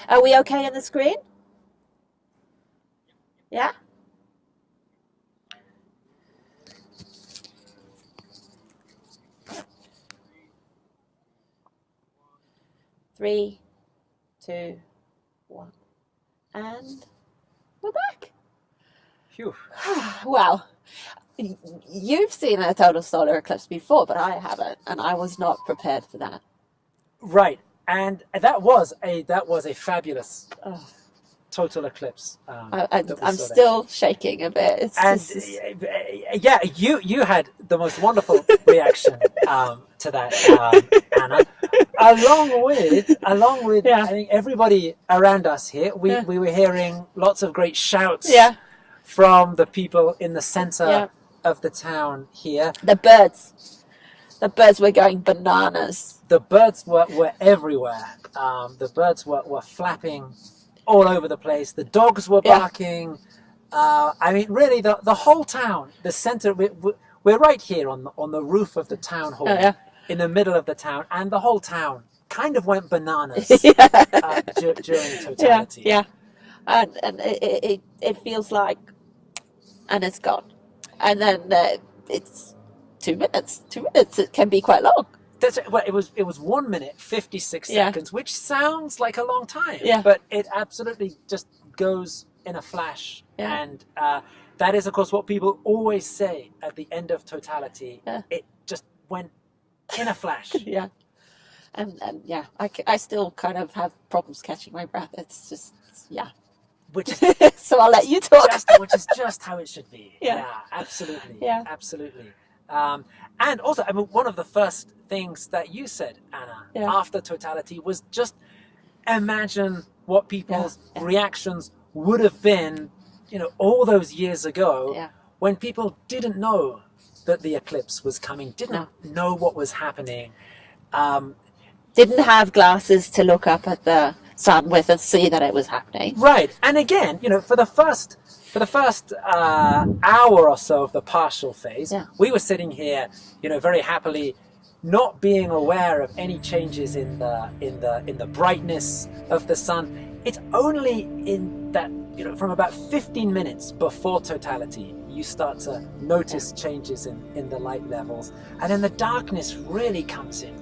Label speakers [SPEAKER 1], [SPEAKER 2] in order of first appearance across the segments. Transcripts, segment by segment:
[SPEAKER 1] Are we okay on the screen? Yeah? Three, two, one. And we're back.
[SPEAKER 2] Phew.
[SPEAKER 1] Well, you've seen a total solar eclipse before, but I haven't, and I was not prepared for that.
[SPEAKER 2] Right, and that was a fabulous total eclipse.
[SPEAKER 1] I'm still shaking a bit.
[SPEAKER 2] Yeah, you had the most wonderful reaction to that, Anna. Along with I think everybody around us here, we were hearing lots of great shouts from the people in the center of the town here.
[SPEAKER 1] The birds were going bananas.
[SPEAKER 2] The birds were everywhere. The birds were flapping all over the place. The dogs were barking. I mean, really, the whole town, the center. We're right here on the roof of the town hall, in the middle of the town, and the whole town kind of went bananas during totality.
[SPEAKER 1] Yeah, and it feels like, and it's gone, and then it's 2 minutes. 2 minutes. It can be quite long.
[SPEAKER 2] Well, it was 1 minute 56 seconds, which sounds like a long time, but it absolutely just goes in a flash, and that is, of course, what people always say at the end of totality. It just went in a flash.
[SPEAKER 1] And I still kind of have problems catching my breath. It's just
[SPEAKER 2] which is
[SPEAKER 1] so I'll let you talk.
[SPEAKER 2] Which is just how it should be. Absolutely. Absolutely. And also, I mean, one of the first things that you said, Anna, after totality was just imagine what people's reactions would have been, all those years ago when people didn't know that the eclipse was coming, didn't know what was happening.
[SPEAKER 1] Didn't have glasses to look up at the sun with and see that it was happening.
[SPEAKER 2] Right. And again, for the first hour or so of the partial phase, we were sitting here, very happily, not being aware of any changes in the brightness of the sun. It's only in that, from about 15 minutes before totality, you start to notice changes in the light levels, and then the darkness really comes in.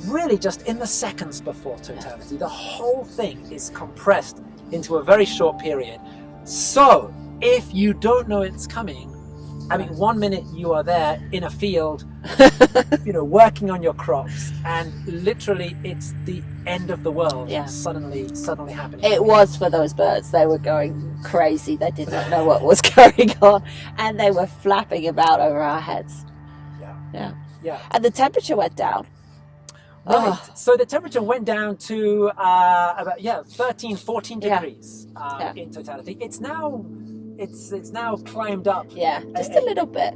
[SPEAKER 2] Really just in the seconds before totality. The whole thing is compressed into a very short period. So if you don't know it's coming, I mean, 1 minute you are there in a field, working on your crops, and literally it's the end of the world suddenly happening.
[SPEAKER 1] It was for those birds. They were going crazy. They did not know what was going on, and they were flapping about over our heads. Yeah. And the temperature went down.
[SPEAKER 2] Right. So the temperature went down to about 13, 14 degrees in totality. It's now climbed up.
[SPEAKER 1] Just a little bit.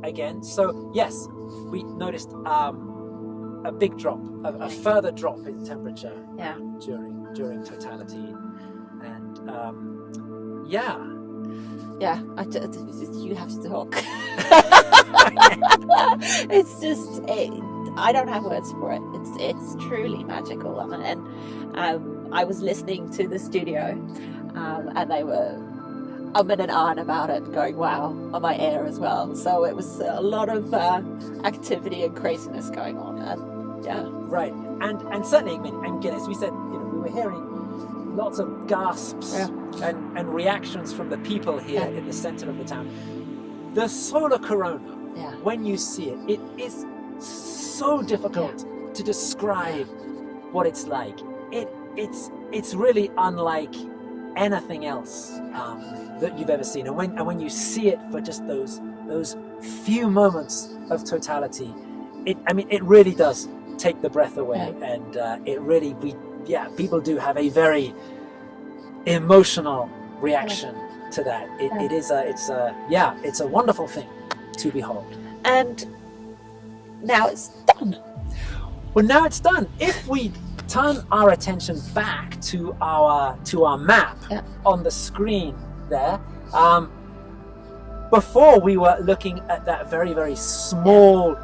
[SPEAKER 2] Again. So yes, we noticed a big drop, a further drop in temperature during totality, and you have to talk. It's just I don't have words for it. It's truly magical, and I was listening to the studio, and they were umming and ahhing about it, going wow on my ear as well. So it was a lot of activity and craziness going on, and right, and certainly, I mean, and again, as we said, we were hearing lots of gasps and reactions from the people here in the center of the town. The solar corona, when you see it, it is so difficult to describe what it's like. It's really unlike anything else that you've ever seen. And when you see it for just those few moments of totality, it really does take the breath away, and it really people do have a very emotional reaction to that. It's a wonderful thing to behold.
[SPEAKER 1] And now it's done.
[SPEAKER 2] Well, now it's done. If we turn our attention back to our map on the screen there, before we were looking at that very, very small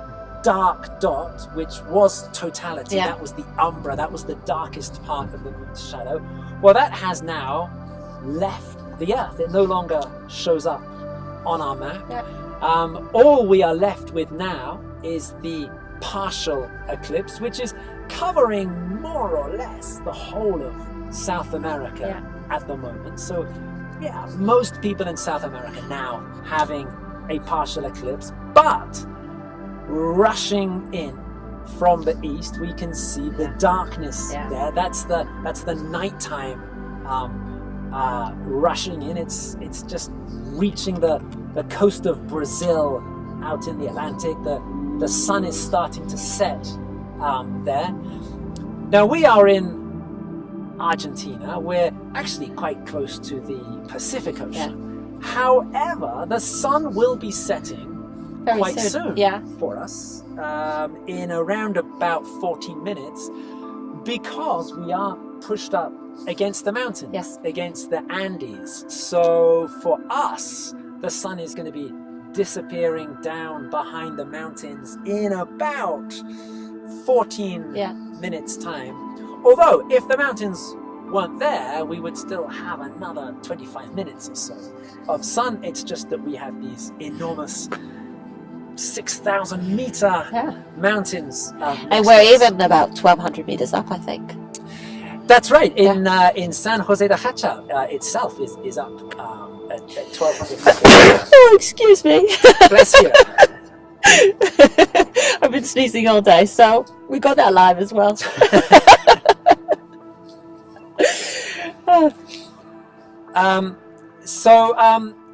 [SPEAKER 3] dark dot, which was totality,
[SPEAKER 1] Yeah.
[SPEAKER 3] that was the umbra, that was the darkest part of the moon's shadow. Well, that has now left the Earth. It no longer shows up on our map.
[SPEAKER 1] Yeah.
[SPEAKER 3] All we are left with now is the partial eclipse, which is covering more or less the whole of South America at the moment. So yeah, most people in South America now having a partial eclipse, but rushing in from the east, we can see the darkness there. That's the nighttime rushing in. It's just reaching the coast of Brazil out in the Atlantic. The sun is starting to set there. Now we are in Argentina. We're actually quite close to the Pacific Ocean. However, the sun will be setting
[SPEAKER 1] Very
[SPEAKER 3] quite soon
[SPEAKER 1] Yeah.
[SPEAKER 3] for us in around about 14 minutes, because we are pushed up against the mountains,
[SPEAKER 1] Yes.
[SPEAKER 3] against the Andes. So for us, the sun is going to be disappearing down behind the mountains in about 14 minutes time. Although if the mountains weren't there, we would still have another 25 minutes or so of sun. It's just that we have these enormous 6,000 meter mountains.
[SPEAKER 1] And we're even about 1,200 meters up, I think.
[SPEAKER 3] That's right. In San Jose de Hacha itself is up at 1,200 meters.
[SPEAKER 1] Oh, excuse me.
[SPEAKER 3] Bless you.
[SPEAKER 1] I've been sneezing all day, so we got that live as well.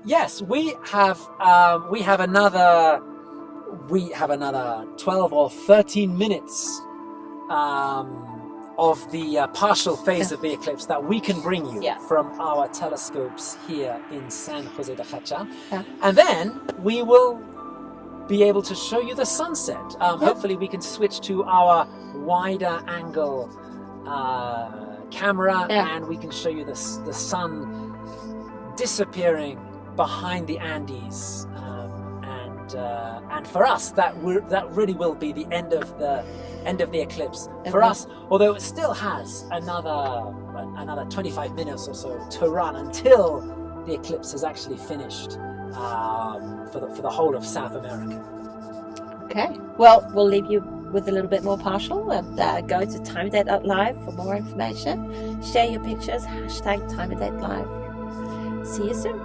[SPEAKER 3] Yes, we have another 12 or 13 minutes of the partial phase of the eclipse that we can bring you from our telescopes here in San Jose de Hacha. And then we will be able to show you the sunset. Hopefully we can switch to our wider angle camera and we can show you the sun disappearing behind the Andes, and for us that really will be the end of the eclipse for us, although it still has another 25 minutes or so to run until the eclipse has actually finished for the whole of South America.
[SPEAKER 1] Okay, well, we'll leave you with a little bit more partial, and go to timeofdate.live for more information. Share your pictrs, #timeofdatelive. See you soon.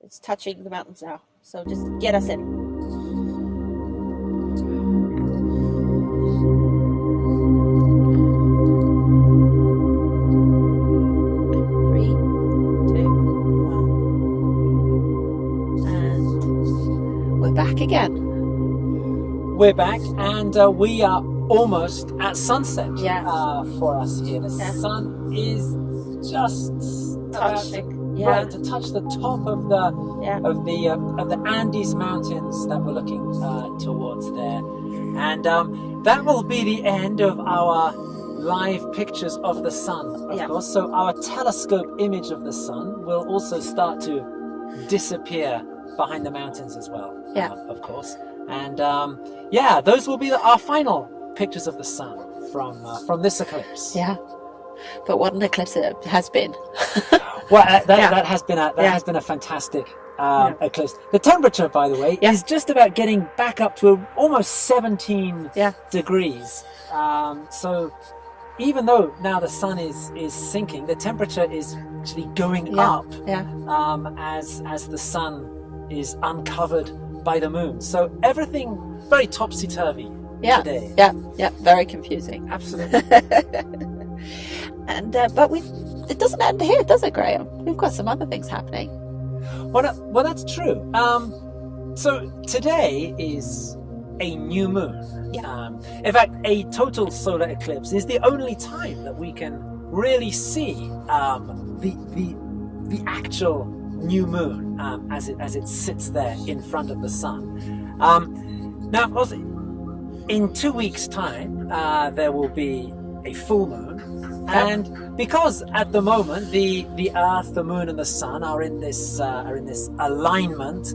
[SPEAKER 2] It's touching the mountains now. So just get us in. 3, 2, 1. And we're back again.
[SPEAKER 3] We're back, and we are almost at sunset. For us here. The sun is just
[SPEAKER 2] Touching.
[SPEAKER 3] right to touch the top of the Andes mountains that we're looking towards there, and that will be the end of our live pictures of the sun, of course. So our telescope image of the sun will also start to disappear behind the mountains as well, of course. And those will be our final pictures of the sun from this eclipse.
[SPEAKER 2] Yeah, but what an eclipse it has been.
[SPEAKER 3] Well, that has been a fantastic eclipse. The temperature, by the way, is just about getting back up to almost 17 degrees. So even though now the sun is sinking, the temperature is actually going up as the sun is uncovered by the moon. So everything very topsy-turvy today.
[SPEAKER 2] Yeah, very confusing.
[SPEAKER 3] Absolutely.
[SPEAKER 2] And but it doesn't end here, does it, Graham? We've got some other things happening.
[SPEAKER 3] Well, that's true. So today is a new moon. In fact, a total solar eclipse is the only time that we can really see the actual new moon as it sits there in front of the sun. Now, of course, in 2 weeks' time, there will be a full moon, and because at the moment the Earth, the Moon, and the Sun are in this alignment,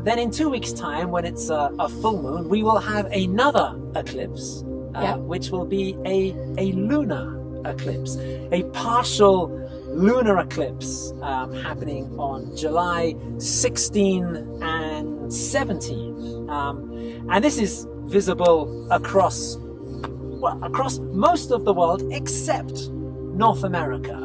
[SPEAKER 3] then in 2 weeks' time, when it's a full moon, we will have another eclipse, which will be a lunar eclipse, a partial lunar eclipse happening on July 16 and 17, and this is visible across most of the world except North America,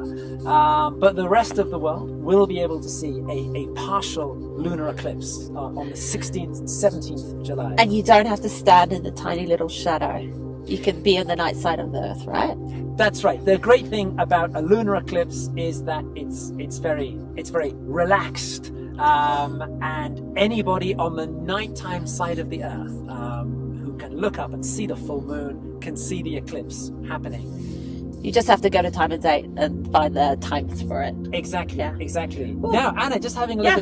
[SPEAKER 3] but the rest of the world will be able to see a partial lunar eclipse on the 16th and 17th of July.
[SPEAKER 2] And you don't have to stand in the tiny little shadow. You can be on the night side of the Earth, right?
[SPEAKER 3] That's right. The great thing about a lunar eclipse is that it's very relaxed, and anybody on the nighttime side of the Earth who can look up and see the full moon can see the eclipse happening.
[SPEAKER 2] You just have to go to time and date and find the times for it.
[SPEAKER 3] Exactly. Ooh. Now, Anna, just having a look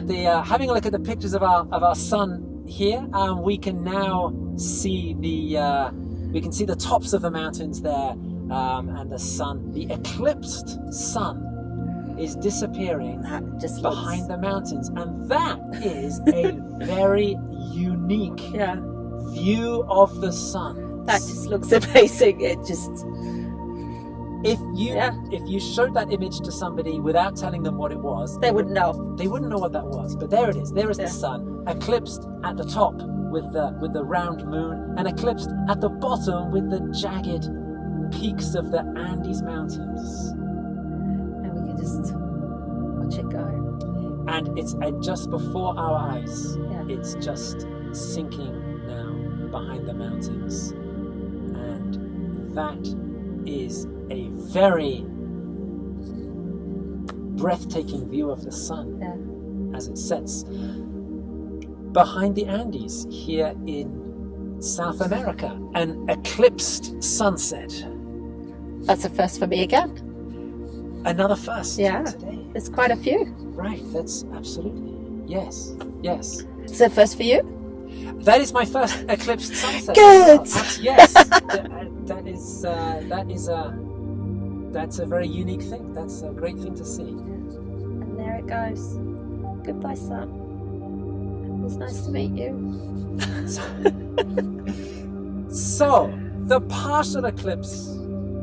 [SPEAKER 3] at the pictures of our sun here, we can now see the tops of the mountains there, and the sun, the eclipsed sun, is disappearing just behind the mountains, and that is a very unique view of the sun.
[SPEAKER 2] That just looks amazing. It just...
[SPEAKER 3] If you showed that image to somebody without telling them what it was,
[SPEAKER 2] they wouldn't know.
[SPEAKER 3] They wouldn't know what that was. But there it is. There is the sun, eclipsed at the top with the round moon, and eclipsed at the bottom with the jagged peaks of the Andes mountains.
[SPEAKER 2] And we can just watch it go.
[SPEAKER 3] And it's just before our eyes. It's just sinking now behind the mountains, and that is a very breathtaking view of the sun as it sets behind the Andes here in South America. An eclipsed sunset.
[SPEAKER 2] That's a first for me again.
[SPEAKER 3] Another first today.
[SPEAKER 2] There's quite a few.
[SPEAKER 3] Right, that's absolutely. Yes.
[SPEAKER 2] Is it first for you?
[SPEAKER 3] That is my first eclipsed sunset.
[SPEAKER 2] Good.
[SPEAKER 3] Yes. That's a very unique thing. That's a great thing to see.
[SPEAKER 2] And there it goes. Goodbye, sun. It was nice to meet you.
[SPEAKER 3] So the partial eclipse,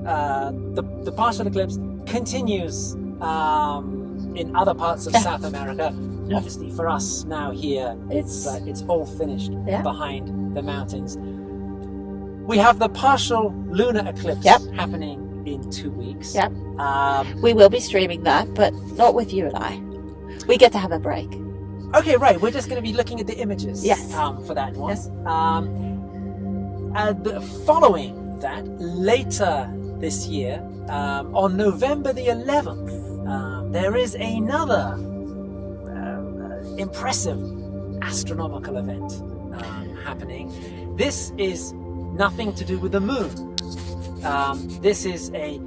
[SPEAKER 3] the partial eclipse continues in other parts of South America. Obviously, for us now here, it's all finished behind the mountains. We have the partial lunar eclipse happening in 2 weeks.
[SPEAKER 2] We will be streaming that, but not with you and I. We get to have a break.
[SPEAKER 3] Okay, right. We're just going to be looking at the images.
[SPEAKER 2] Yes.
[SPEAKER 3] For that one.
[SPEAKER 2] Yes.
[SPEAKER 3] Following that, later this year, on November the 11th, there is another impressive astronomical event happening. This is nothing to do with the moon. This is a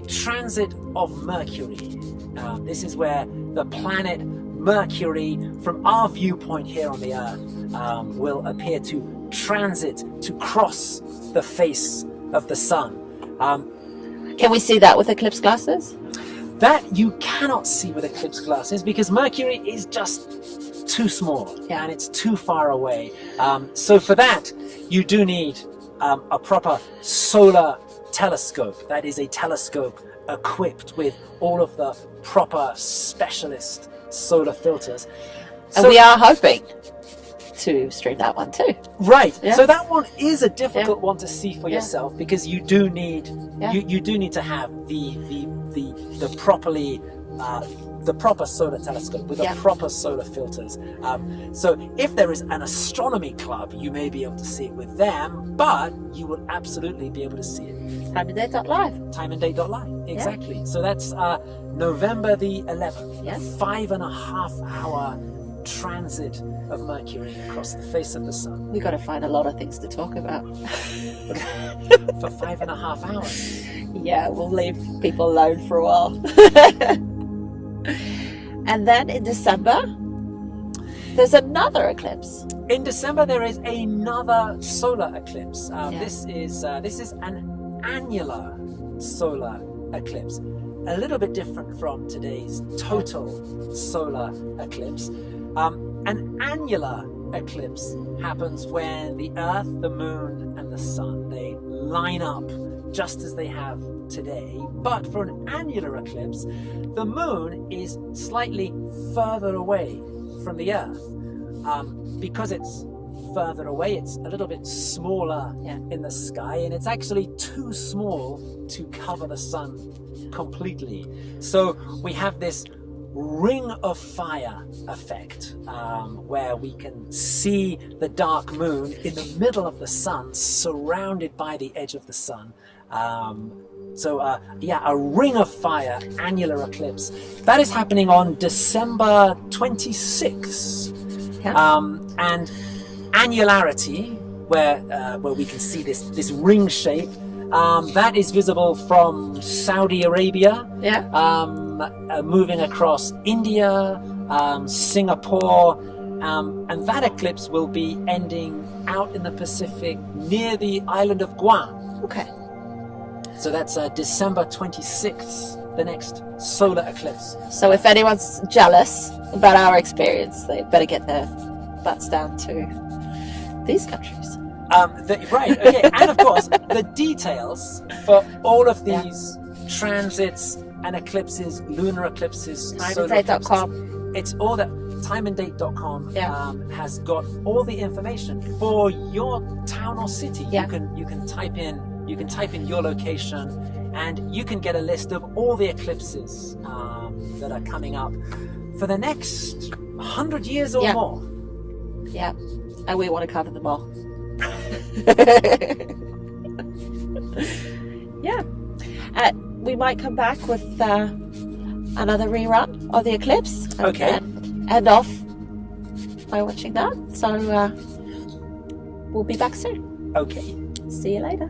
[SPEAKER 3] transit of Mercury. This is where the planet Mercury, from our viewpoint here on the Earth, will appear to transit, to cross the face of the sun.
[SPEAKER 2] Can we see that with eclipse glasses?
[SPEAKER 3] That you cannot see with eclipse glasses because Mercury is just too small and it's too far away. So for that, you do need a proper solar telescope. That is a telescope equipped with all of the proper specialist solar filters.
[SPEAKER 2] And we are hoping to stream that one too.
[SPEAKER 3] Right.
[SPEAKER 2] Yeah.
[SPEAKER 3] So that one is a difficult one to see for yourself because you do need you do need to have the properly the proper solar telescope with the proper solar filters. So if there is an astronomy club, you may be able to see it with them, but you will absolutely be able to see it.
[SPEAKER 2] Timeanddate.live.
[SPEAKER 3] Timeanddate.live. Exactly. So that's November the 11th.
[SPEAKER 2] Yes.
[SPEAKER 3] 5.5 hour transit of Mercury across the face of the sun.
[SPEAKER 2] We've got to find a lot of things to talk about.
[SPEAKER 3] For 5.5 hours.
[SPEAKER 2] Yeah, we'll leave people alone for a while. And then in December, there's another eclipse.
[SPEAKER 3] In December, there is another solar eclipse. This is an annular solar eclipse, a little bit different from today's total solar eclipse. An annular eclipse happens when the Earth, the Moon, and the Sun, they line up just as they have today. But for an annular eclipse, the Moon is slightly further away from the Earth. Because it's further away, it's a little bit smaller in the sky, and it's actually too small to cover the Sun completely. So we have this ring of fire effect, where we can see the dark moon in the middle of the sun, surrounded by the edge of the sun. A ring of fire annular eclipse that is happening on December 26th. And annularity, where we can see this ring shape, that is visible from Saudi Arabia, moving across India, Singapore, and that eclipse will be ending out in the Pacific near the island of Guam.
[SPEAKER 2] Okay.
[SPEAKER 3] So that's December 26th, the next solar eclipse.
[SPEAKER 2] So if anyone's jealous about our experience, they better get their butts down to these countries.
[SPEAKER 3] Right, okay, and of course, the details for all of these transits and eclipses, lunar eclipses,
[SPEAKER 2] Timeanddate.com.
[SPEAKER 3] It's all that timeanddate.com has got all the information for your town or city. You can type in your location, and you can get a list of all the eclipses that are coming up for the next 100 years or more.
[SPEAKER 2] Yeah, and we want to cover them all. We might come back with another rerun of the eclipse.
[SPEAKER 3] Okay.
[SPEAKER 2] And end off by watching that. So we'll be back soon.
[SPEAKER 3] Okay.
[SPEAKER 2] See you later.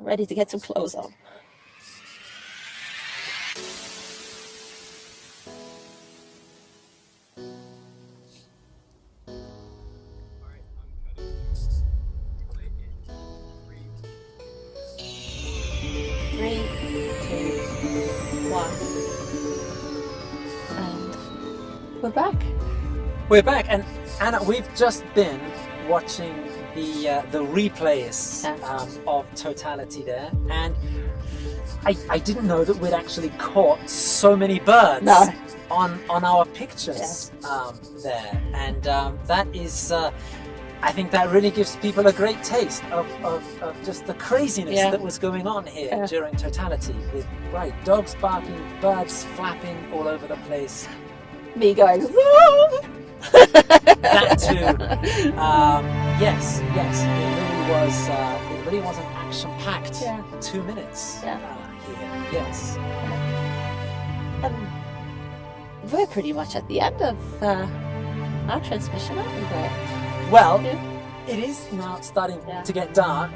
[SPEAKER 2] Ready to get some clothes on. Three, two, one, and we're back.
[SPEAKER 3] We're back, and Anna, we've just been watching the replays of totality there, and I didn't know that we'd actually caught so many birds on our pictures there, and that is I think that really gives people a great taste of just the craziness that was going on here during totality, with dogs barking, birds flapping all over the place,
[SPEAKER 2] me going
[SPEAKER 3] that too. Yes, it really was an action-packed 2 minutes here. Yes.
[SPEAKER 2] We're pretty much at the end of our transmission, aren't we, Greg?
[SPEAKER 3] Well, it is now starting to get dark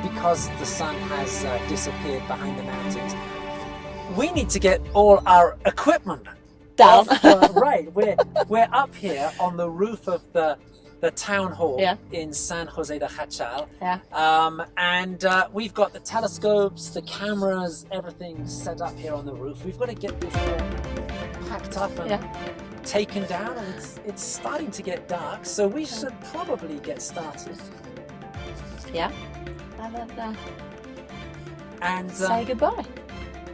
[SPEAKER 3] because the sun has disappeared behind the mountains. We need to get all our equipment
[SPEAKER 2] down.
[SPEAKER 3] We're up here on the roof of the town hall in San Jose de Jachal, and we've got the telescopes, the cameras, everything set up here on the roof. We've got to get this all packed up and taken down, and it's starting to get dark, so we should probably get started. And
[SPEAKER 2] say goodbye.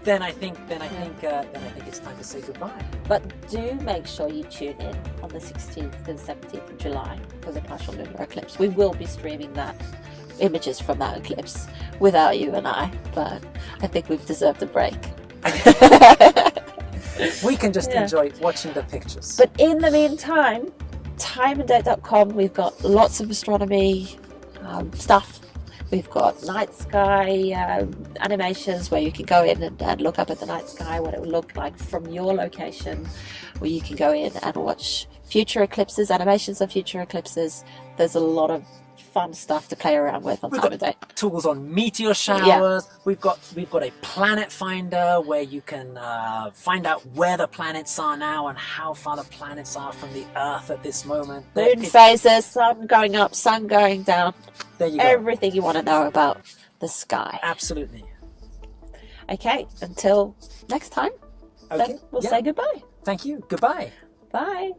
[SPEAKER 3] Then I think it's time to say goodbye.
[SPEAKER 2] But do make sure you tune in on the 16th and 17th of July for the partial lunar eclipse. We will be streaming images from that eclipse without you and I, but I think we've deserved a break.
[SPEAKER 3] We can just enjoy watching the pictures.
[SPEAKER 2] But in the meantime, timeanddate.com, we've got lots of astronomy stuff. We've got night sky animations where you can go in and look up at the night sky, what it would look like from your location, where you can go in and watch future eclipses, animations of future eclipses. There's a lot of fun stuff to play around with on Time of Day.
[SPEAKER 3] Tools on meteor showers. We've got a planet finder where you can find out where the planets are now and how far the planets are from the Earth at this moment.
[SPEAKER 2] Moon phases, sun going up, sun going down.
[SPEAKER 3] There you go.
[SPEAKER 2] Everything you want to know about the sky.
[SPEAKER 3] Absolutely.
[SPEAKER 2] Okay, until next time, then we'll say goodbye.
[SPEAKER 3] Thank you. Goodbye.
[SPEAKER 2] Bye.